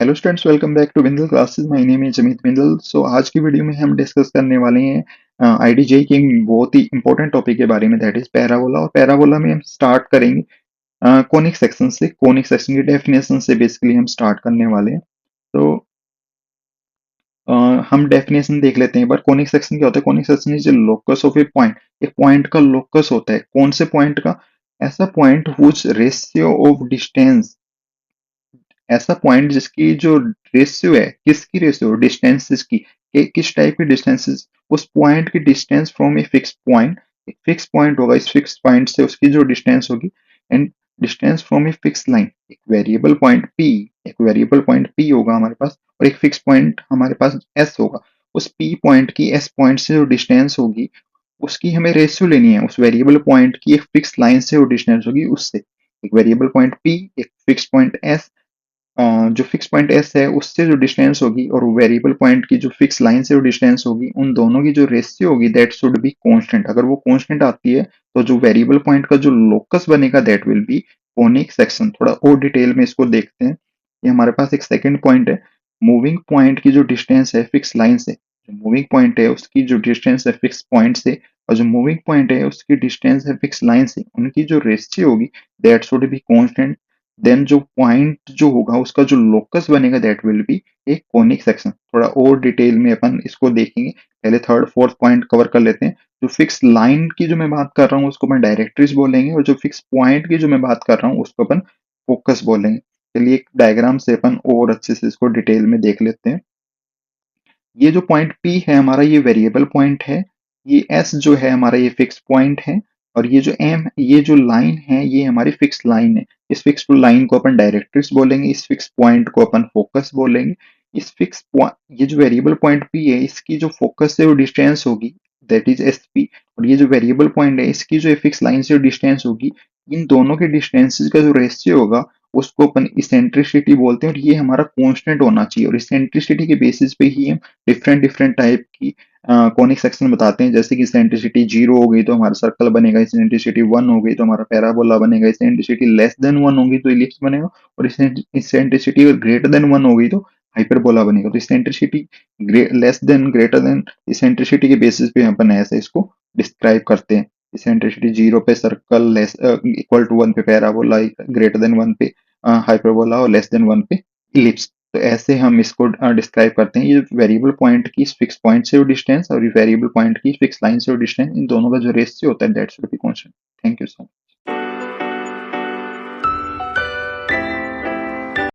Hello students, welcome back to Bindal classes. My name is Amit Bindal. So आज की video में हम डिस्कस करने वाले हैं आईडीजे के एक बहुत ही इंपॉर्टेंट टॉपिक के बारे में, दैट इज पैराबोला। और पैराबोला में हम स्टार्ट करेंगे कोनिक सेक्शन से। कोनिक सेक्शन की डेफिनेशन से बेसिकली हम स्टार्ट करने वाले हैं। तो अ, हम डेफिनेशन देख लेते हैं एक बार। कोनिक सेक्शन क्या होता है? Conic section is locus of a point. एक पॉइंट का लोकस होता है। कौन से पॉइंट का? ऐसा point whose ratio of distance, ऐसा पॉइंट जिसकी जो रेशियो है, किसकी रेशियो? डिस्टेंसेस की। किस टाइप की डिस्टेंसेस? उस पॉइंट की distance from a fix point. एक फिक्स पॉइंट होगा, इस फिक्स पॉइंट से उसकी जो डिस्टेंस होगी, and distance from a fix line. एक वेरिएबल पॉइंट पी, एक वेरिएबल पॉइंट पी होगा हमारे पास, और एक फिक्स पॉइंट हमारे पास एस होगा। उस पी पॉइंट की एस पॉइंट से जो डिस्टेंस होगी, उसकी हमें रेशियो लेनी है। उस वेरिएबल पॉइंट की एक फिक्स लाइन से जो डिस्टेंस होगी उससे। एक वेरिएबल पॉइंट पी, एक फिक्स पॉइंट एस, जो फिक्स पॉइंट एस है उससे जो डिस्टेंस होगी, और वेरिएबल पॉइंट की जो फिक्स लाइन से जो डिस्टेंस होगी, उन दोनों की जो रेशियो होगी दैट शुड बी कांस्टेंट। अगर वो कांस्टेंट आती है तो जो वेरिएबल पॉइंट का जो लोकस बनेगा that will B conic section. थोड़ा और डिटेल में इसको देखते हैं। ये हमारे पास एक सेकंड पॉइंट है। मूविंग पॉइंट की जो डिस्टेंस है फिक्स लाइन से, जो मूविंग पॉइंट है उसकी जो डिस्टेंस है फिक्स पॉइंट से, और जो मूविंग पॉइंट है उसकी डिस्टेंस है फिक्स लाइन से, उनकी जो रेशियो होगी that should be constant. Then जो पॉइंट जो होगा उसका जो लोकस बनेगा दैट विल बी एक कोनिक सेक्शन। थोड़ा और डिटेल में अपन इसको देखेंगे। पहले थर्ड फोर्थ पॉइंट कवर कर लेते हैं। जो फिक्स लाइन की जो मैं बात कर रहा हूँ उसको अपन डायरेक्ट्रिक्स बोलेंगे, और जो फिक्स पॉइंट की जो मैं बात कर रहा हूँ उसको अपन फोकस बोलेंगे। चलिए एक डायग्राम से अपन और अच्छे से इसको डिटेल में देख लेते हैं। ये जो पॉइंट P है हमारा, ये वेरिएबल पॉइंट है। ये S जो है हमारा, ये फिक्स पॉइंट है। और ये जो M, ये जो लाइन है, ये हमारी फिक्स लाइन है। इस फिक्स लाइन को अपन डायरेक्ट्रिक्स बोलेंगे, इस फिक्स पॉइंट को अपन फोकस बोलेंगे। इस फिक्स ये जो वेरिएबल पॉइंट P है, इसकी जो फोकस से वो डिस्टेंस होगी दैट इज SP। और ये जो वेरिएबल पॉइंट है, इसकी जो फिक्स लाइन से डिस्टेंस होगी, इन दोनों के डिस्टेंसेस का जो रेशियो होगा उसको अपन इसेंट्रिसिटी बोलते हैं। और ये हमारा कांस्टेंट होना चाहिए, और इसेंट्रिसिटी के बेसिस पे ही हम डिफरेंट डिफरेंट टाइप की कॉनिक सेक्शन बताते हैं। जैसे कि इसेंट्रिसिटी 0 हो गई तो हमारा सर्कल बनेगा, इसेंट्रिसिटी 1 हो गई तो हमारा पैराबोला बनेगा, इसेंट्रिसिटी लेस देन 1 होगी तो इलिप्स बनेगा, और इसेंट्रिसिटी अगर ग्रेटर देन 1 हो गई तो हाइपरबोला बनेगा। तो eccentricity less than, greater than, eccentricity के बेसिस पे अपन ऐसे इसको डिस्क्राइब करते हैं। इसेंट्रिसिटी 0 पे सर्कल, लेस इक्वल टू 1 पे पैराबोला, ग्रेटर देन 1 पे हाइपरबोला, और लेस देन 1 पे इलिप्स। तो ऐसे हम इसको डिस्क्राइब करते हैं। ये वेरिएबल पॉइंट की फिक्स पॉइंट से डिस्टेंस और ये वेरिएबल पॉइंट की फिक्स लाइन से डिस्टेंस, इन दोनों का जो रेशियो होता है that should be constant. Thank you so much.